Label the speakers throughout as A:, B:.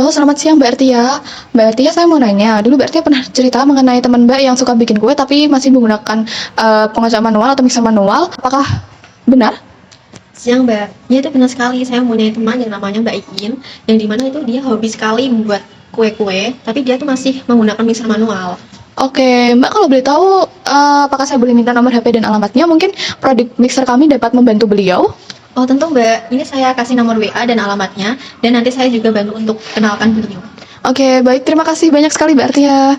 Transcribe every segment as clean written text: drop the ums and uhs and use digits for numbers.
A: Halo, selamat siang Mbak Artia. Mbak Artia, saya mau nanya. Dulu Mbak Artia pernah cerita mengenai teman Mbak yang suka bikin kue tapi masih menggunakan pengocak manual atau mixer manual. Apakah benar?
B: Siang Mbak, ya itu benar sekali. Saya mempunyai teman yang namanya Mbak Iin, yang dimana itu dia hobi sekali membuat kue-kue, tapi dia tuh masih menggunakan mixer manual.
A: Oke, Mbak kalau boleh tahu, apakah saya boleh minta nomor HP dan alamatnya? Mungkin produk mixer kami dapat membantu beliau.
B: Oh tentu Mbak, ini saya kasih nomor WA dan alamatnya, dan nanti saya juga bantu untuk kenalkan beliau.
A: Oke, baik. Terima kasih banyak sekali Mbak Artia.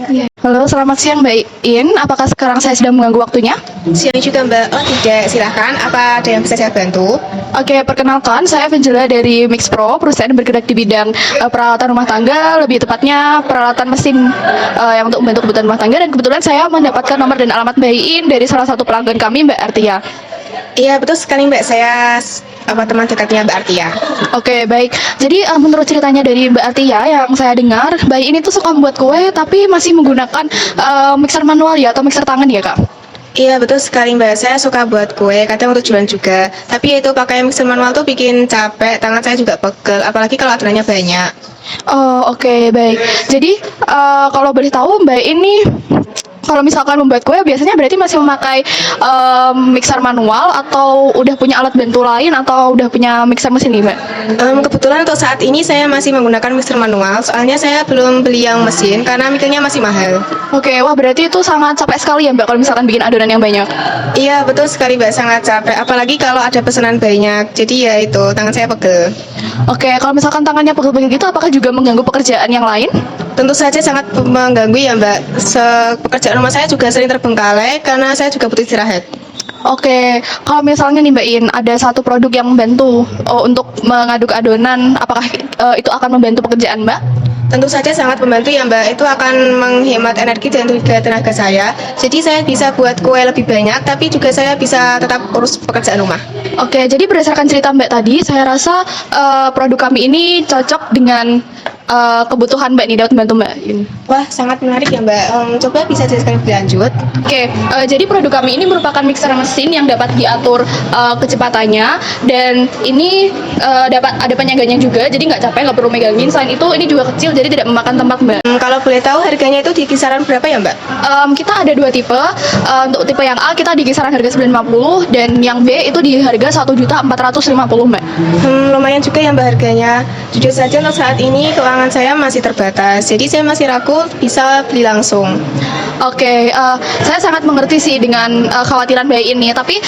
A: Iya. Halo, selamat siang Mbak In. Apakah sekarang saya sedang mengganggu waktunya?
C: Siang juga Mbak, oh tidak, silahkan, apa ada yang bisa saya bantu?
A: Oke, perkenalkan saya Evangela dari Mix Pro, perusahaan bergerak di bidang peralatan rumah tangga, lebih tepatnya peralatan mesin yang untuk membantu kebutuhan rumah tangga, dan kebetulan saya mendapatkan nomor dan alamat Mbak In dari salah satu pelanggan kami, Mbak Artia.
C: Iya betul sekali Mbak, saya teman dekatnya Mbak Artia.
A: Oke, baik. Jadi menurut ceritanya dari Mbak Artia yang saya dengar, Mbak ini tuh suka membuat kue tapi masih menggunakan mixer manual ya atau mixer tangan ya, Kak?
C: Iya betul sekali Mbak, saya suka buat kue, kadang untuk jualan juga. Tapi itu pakai mixer manual tuh bikin capek, tangan saya juga pegel, apalagi kalau adonannya banyak.
A: Oh, oke, baik. Jadi kalau boleh tahu Mbak ini kalau misalkan membuat kue biasanya berarti masih memakai mixer manual atau udah punya alat bantu lain atau udah punya mixer mesin nih, Mbak?
C: Kebetulan untuk saat ini saya masih menggunakan mixer manual, soalnya saya belum beli yang mesin karena mikirnya masih mahal.
A: Oke, wah berarti itu sangat capek sekali ya Mbak kalau misalkan bikin adonan yang banyak.
C: Iya betul sekali Mbak, sangat capek, apalagi kalau ada pesanan banyak, jadi ya itu, tangan saya pegel.
A: Oke, kalau misalkan tangannya pegel-pegel gitu apakah juga mengganggu pekerjaan yang lain?
C: Tentu saja sangat mengganggu ya Mbak. Pekerjaan rumah saya juga sering terbengkalai karena saya juga butuh istirahat.
A: Oke, kalau misalnya nih Mbak In, ada satu produk yang membantu untuk mengaduk adonan, apakah itu akan membantu pekerjaan Mbak?
C: Tentu saja sangat membantu ya Mbak. Itu akan menghemat energi dan juga tenaga saya. Jadi saya bisa buat kue lebih banyak, tapi juga saya bisa tetap urus pekerjaan rumah.
A: Oke, jadi berdasarkan cerita Mbak tadi, saya rasa produk kami ini cocok dengan kebutuhan Mbak nih, dapat membantu Mbak In.
C: Wah, sangat menarik ya Mbak. Coba bisa jelaskan lebih lanjut.
A: Oke, jadi produk kami ini merupakan mixer mesin yang dapat diatur kecepatannya, dan ini dapat ada penyangganya juga, jadi nggak capek, nggak perlu megangin. Selain itu, ini juga kecil, jadi tidak memakan tempat Mbak.
C: Kalau boleh tahu harganya itu di kisaran berapa ya Mbak?
A: Kita ada dua tipe. Untuk tipe yang A kita di kisaran harga 950, dan yang B itu di harga 1.450.000 Mbak.
C: Lumayan juga ya Mbak harganya. Jujur saja untuk saat ini keuangan saya masih terbatas, jadi saya masih ragu bisa beli langsung.
A: Oke, saya sangat mengerti sih dengan khawatiran Mbak ini, tapi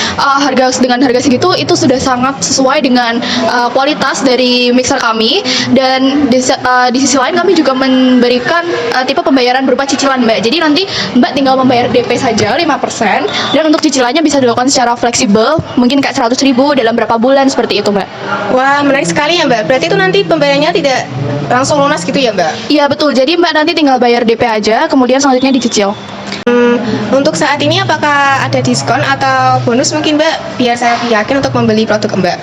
A: dengan harga segitu itu sudah sangat sesuai dengan kualitas dari mixer kami, dan di sisi lain kami juga memberikan tipe pembayaran berupa cicilan Mbak. Jadi nanti Mbak tinggal membayar DP saja 5%, dan untuk cicilannya bisa dilakukan secara fleksibel, mungkin kayak 100.000 dalam berapa bulan seperti itu Mbak.
C: Wah, menarik sekali ya Mbak. Berarti itu nanti pembayarannya tidak langsung lunas gitu ya Mbak?
A: Iya betul, jadi Mbak nanti tinggal bayar DP aja, kemudian selanjutnya dicicil.
C: Untuk saat ini apakah ada diskon atau bonus mungkin Mbak, biar saya yakin untuk membeli produk Mbak?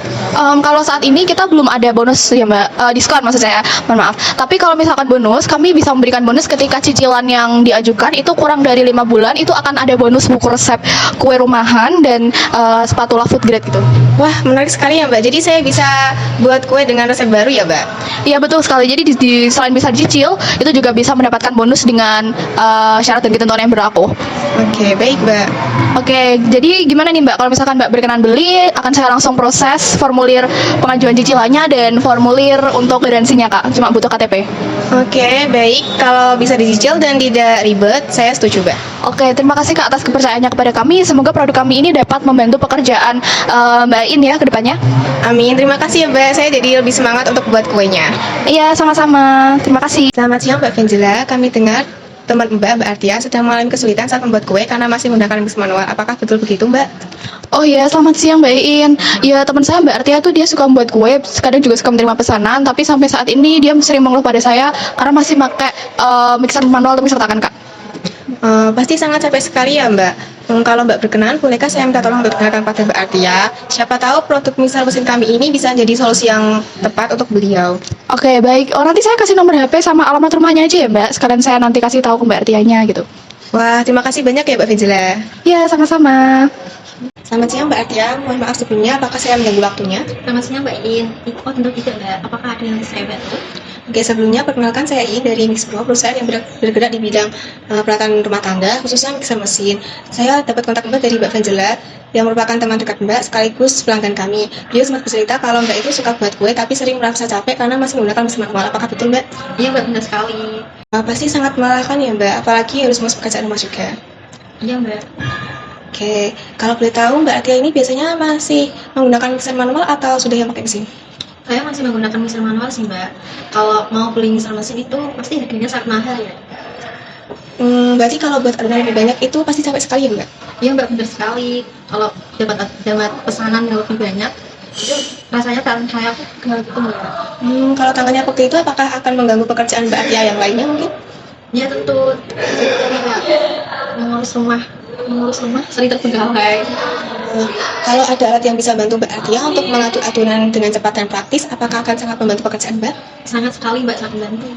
A: Kalau saat ini kita belum ada bonus ya Mbak, diskon maksud saya, mohon maaf. Tapi kalau misalkan bonus, kami bisa memberikan bonus ketika cicilan yang diajukan itu kurang dari 5 bulan, itu akan ada bonus buku resep kue rumahan dan spatula food grade gitu.
C: Wah, menarik sekali ya Mbak, jadi saya bisa buat kue dengan resep baru ya Mbak?
A: Iya betul sekali, jadi selain bisa dicicil, itu juga bisa mendapatkan bonus dengan syarat dan ketentuan yang berlaku.
C: Oke, baik Mbak.
A: Oke, jadi gimana nih Mbak, kalau misalkan Mbak berkenan beli, akan saya langsung proses formulir pengajuan cicilannya dan formulir untuk garansinya Kak, cuma butuh KTP.
C: Oke, baik. Kalau bisa dicicil dan tidak ribet, saya setuju Mbak.
A: Oke, terima kasih Kak atas kepercayaannya kepada kami. Semoga produk kami ini dapat membantu pekerjaan Mbak In ya ke depannya.
C: Amin, terima kasih ya Mbak, saya jadi lebih semangat untuk buat kuenya.
A: Iya, sama-sama. Terima kasih.
C: Selamat siang Mbak Vengela, kami dengar teman Mbak Artia sedang mengalami kesulitan saat membuat kue karena masih menggunakan mixer manual. Apakah betul begitu Mbak?
A: Oh iya, selamat siang Mbak In. Ya, teman saya Mbak Artia tuh dia suka membuat kue, kadang juga suka menerima pesanan, tapi sampai saat ini dia sering mengeluh pada saya karena masih pakai mixer manual atau mixer tangan Kak.
C: Pasti sangat capek sekali ya Mbak. Kalau Mbak berkenan, bolehkah saya minta tolong untuk dengarkan pada Mbak Artia? Siapa tahu produk mixer mesin kami ini bisa jadi solusi yang tepat untuk beliau.
A: Oke, baik. Oh, nanti saya kasih nomor HP sama alamat rumahnya aja ya Mbak. Sekalian saya nanti kasih tahu ke Mbak Artianya gitu.
C: Wah, terima kasih banyak ya Mbak Vengela.
A: Ya, sama-sama.
C: Selamat siang Mbak Artia, mohon maaf sebelumnya, apakah saya mengganggu waktunya?
B: Selamat siang Mbak Iin. Oh tentu tidak Mbak, apakah ada yang bisa saya bantu?
C: Oke, sebelumnya perkenalkan saya Iin dari Mixpro, perusahaan yang bergerak di bidang peralatan rumah tangga, khususnya mixer mesin. Saya dapat kontak Mbak dari Mbak Vanjela, yang merupakan teman dekat Mbak sekaligus pelanggan kami. Beliau sempat bercerita kalau Mbak itu suka buat kue, tapi sering merasa capek karena masih menggunakan mesin manual. Apakah betul Mbak?
B: Iya Mbak, benar sekali.
C: Pasti sangat melelahkan ya Mbak, apalagi harus mengurus pekerjaan rumah juga.
B: Iya Mbak.
C: Oke, kalau boleh tahu Mbak Atia ini biasanya masih menggunakan mixer manual atau sudah yang pakai mesin?
B: Saya masih menggunakan mixer manual sih Mbak. Kalau mau beli mixer mesin itu pasti harganya sangat mahal ya.
C: Berarti kalau buat adonan lebih banyak itu pasti capek sekali ya Mbak?
B: Iya Mbak, benar sekali. Kalau dapat pesanan yang lebih banyak, itu rasanya tangan saya aku gagal gitu Mbak.
C: Kalau tangannya seperti itu apakah akan mengganggu pekerjaan Mbak Atia yang lainnya mungkin?
B: Iya tentu. Seperti Mbak, mengurus rumah sering terbengkalai.
C: Kalau ada alat yang bisa bantu Mbak Atia untuk mengatur adonan dengan cepat dan praktis, apakah akan sangat membantu pekerjaan Mbak?
B: Sangat sekali Mbak, sangat membantu.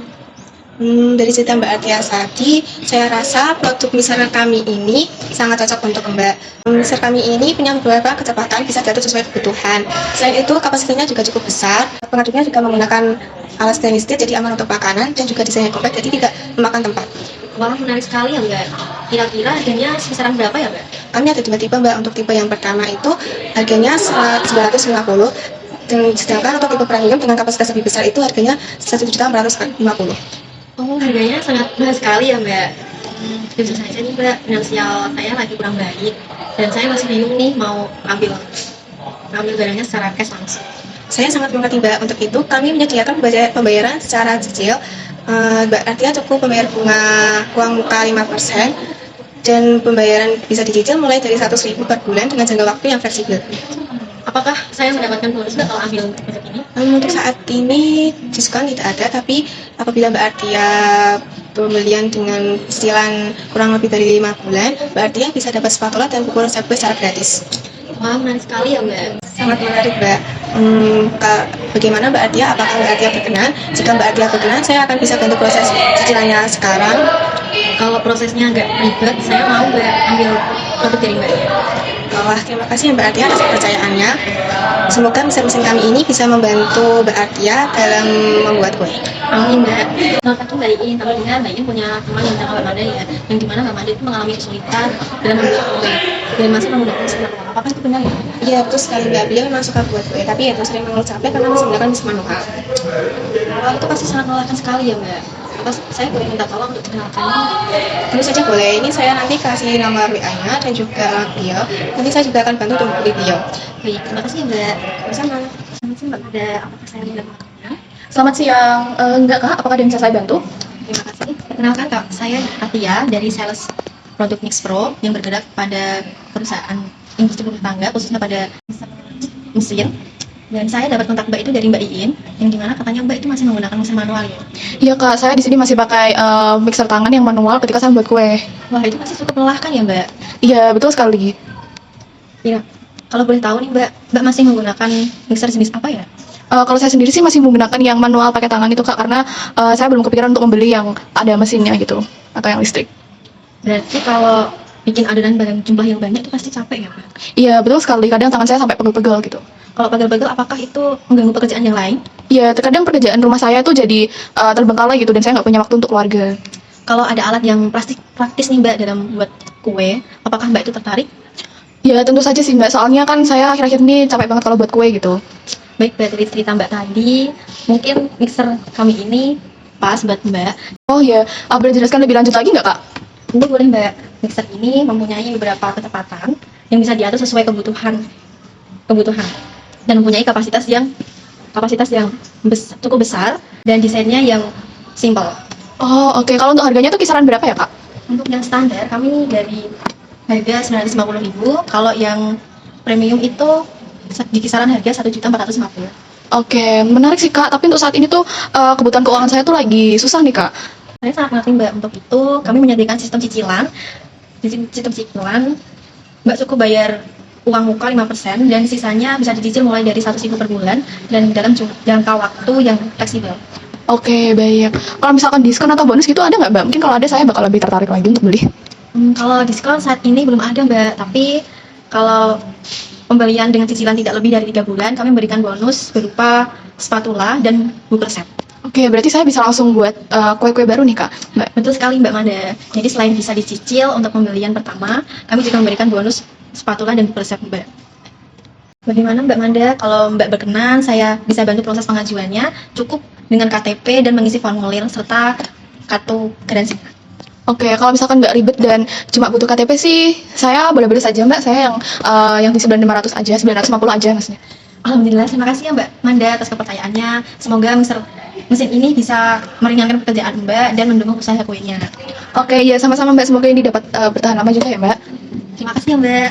C: Dari cerita Mbak Atia tadi, saya rasa produk mixer kami ini sangat cocok untuk Mbak. Mixer kami ini punya beberapa kecepatan, bisa diatur sesuai kebutuhan. Selain itu, kapasitasnya juga cukup besar. Pengaturnya juga menggunakan alat stainless steel, jadi aman untuk makanan, dan juga desainnya kompak, jadi tidak memakan tempat.
B: Wah, menarik sekali ya Mbak. Kira-kira harganya kisaran berapa ya Mbak?
C: Kami ada dua tipe Mbak. Untuk tipe yang pertama itu harganya 950, dan sedangkan untuk tipe premium dengan kapasitas lebih besar itu harganya 1.450.000.
B: Oh, harganya sangat mahal sekali ya Mbak. Tentu saja nih Mbak, finansial saya lagi kurang baik dan saya masih bingung nih mau ambil barangnya secara cash langsung.
C: Saya sangat mengerti Mbak. Untuk itu kami menyediakan pembayaran secara cicil. Mbak Atia cukup membayar bunga uang muka 5% dan pembayaran bisa dicicil mulai dari 100.000 per bulan dengan jangka waktu yang fleksibel.
B: Apakah saya mendapatkan bonus Mbak kalau ambil produk ini?
C: Untuk saat ini diskon tidak ada, tapi apabila Mbak Atia pembelian dengan cicilan kurang lebih dari 5 bulan, Mbak Atia bisa dapat spatula dan buku resep kue secara gratis.
B: Wah, menarik sekali ya Mbak.
C: Sangat menarik Mbak. Bagaimana Mbak Atia? Apakah Mbak Atia berkenan? Jika Mbak Atia berkenan, saya akan bisa bantu proses cicilannya sekarang.
B: Kalau prosesnya agak ribet, saya mau Mbak ambil produk dari Mbak.
C: Wah, terima kasih Mbak Atia atas kepercayaannya. Semoga mesin kami ini bisa membantu Mbak Atia dalam membuat kue.
B: Amin Mbak. Selamat pagi Mbak Iin. Kami dengar Mbak Iin punya teman yang bernama Mbak Mada ya, yang dimana Mbak Mada itu mengalami kesulitan dalam membuat kue dan masih menggunakan mesin manual. Apakah itu benar ya?
C: Iya, betul sekali Mbak. Beliau memang suka buat kue, tapi ya sering mengeluh capek karena masih menggunakan mesin manual.
B: Wah, itu pasti sangat melelahkan sekali ya Mbak. Apa saya boleh minta tolong untuk dikenalkan?
C: Tentu saja boleh. Ini saya nanti kasih nomor WA-nya dan juga alamat beliau. Nanti saya juga akan bantu untuk menghubungi beliau.
B: Baik, terima kasih ya Mbak.
C: Bersama.
B: Selamat siang Mbak Mada. Apakah saya boleh mengenalnya?
A: Selamat siang. Enggak Kak, apakah ada yang bisa saya bantu?
B: Terima kasih. Perkenalkan Kak, saya Atia dari sales produk Mixpro yang bergerak pada perusahaan industri rumah tangga, khususnya pada mesin. Dan saya dapat kontak Mbak itu dari Mbak Iin, yang dimana katanya Mbak itu masih menggunakan mesin manual ya.
A: Iya Kak, saya di sini masih pakai mixer tangan yang manual ketika saya membuat kue.
B: Wah, itu pasti cukup melelahkan ya Mbak.
A: Iya, betul sekali.
B: Iya. Kalau boleh tahu nih Mbak masih menggunakan mixer jenis apa ya?
A: Kalau saya sendiri sih masih menggunakan yang manual pakai tangan itu Kak, karena saya belum kepikiran untuk membeli yang ada mesinnya gitu, atau yang listrik.
B: Berarti kalau bikin adonan dalam jumlah yang banyak itu pasti capek ya Mbak?
A: Iya, betul sekali. Kadang tangan saya sampai pegel-pegel gitu.
B: Kalau pegel-pegel, apakah itu mengganggu pekerjaan yang lain?
A: Iya, terkadang pekerjaan rumah saya tuh jadi terbengkalai gitu, dan saya nggak punya waktu untuk keluarga.
B: Kalau ada alat yang praktis nih Mbak dalam buat kue, apakah Mbak itu tertarik?
A: Ya, tentu saja sih Mbak, soalnya kan saya akhir-akhir ini capek banget kalau buat kue gitu.
B: Baik, Mbak, dari cerita Mbak tadi, mungkin mixer kami ini pas buat Mbak.
A: Oh iya, boleh jelaskan lebih lanjut lagi nggak Kak?
B: Tentu boleh Mbak. Mixer ini mempunyai beberapa kecepatan yang bisa diatur sesuai kebutuhan dan mempunyai kapasitas yang cukup besar dan desainnya yang simple.
A: Oh oke, kalau untuk harganya tuh kisaran berapa ya Kak?
B: Untuk yang standar kami dari harga 950.000, kalau yang premium itu di kisaran harga 1.450.000.
A: Oke, menarik sih Kak, tapi untuk saat ini tuh kebutuhan keuangan saya tuh lagi susah nih Kak.
B: Saya sangat mengerti Mbak. Untuk itu kami menyediakan sistem cicilan. Di sistem cicilan Mbak cukup bayar uang muka 5% dan sisanya bisa dicicil mulai dari 100.000 per bulan dan dalam jangka waktu yang fleksibel.
A: Oke, baik. Kalau misalkan diskon atau bonus gitu ada nggak Mbak? Mungkin kalau ada saya bakal lebih tertarik lagi untuk beli.
B: Kalau diskon saat ini belum ada Mbak, tapi kalau pembelian dengan cicilan tidak lebih dari 3 bulan, kami memberikan bonus berupa spatula dan buku resep.
A: Oke, berarti saya bisa langsung buat kue-kue baru nih Kak, Mbak.
B: Betul sekali Mbak Manda. Jadi selain bisa dicicil untuk pembelian pertama, kami juga memberikan bonus spatula dan resep Mbak. Bagaimana Mbak Manda? Kalau Mbak berkenan, saya bisa bantu proses pengajuannya. Cukup dengan KTP dan mengisi formulir serta kartu kredit.
A: Oke, kalau misalkan nggak ribet dan cuma butuh KTP sih, saya boleh-boleh saja Mbak. Saya yang di 9.500 aja, 950 aja maksudnya.
B: Alhamdulillah, terima kasih ya Mbak Manda atas kepercayaannya. Semoga mesin ini bisa meringankan pekerjaan Mbak dan mendukung usaha kuenya.
A: Oke, ya sama-sama Mbak. Semoga ini dapat bertahan lama juga ya Mbak.
B: Terima kasih ya Mbak.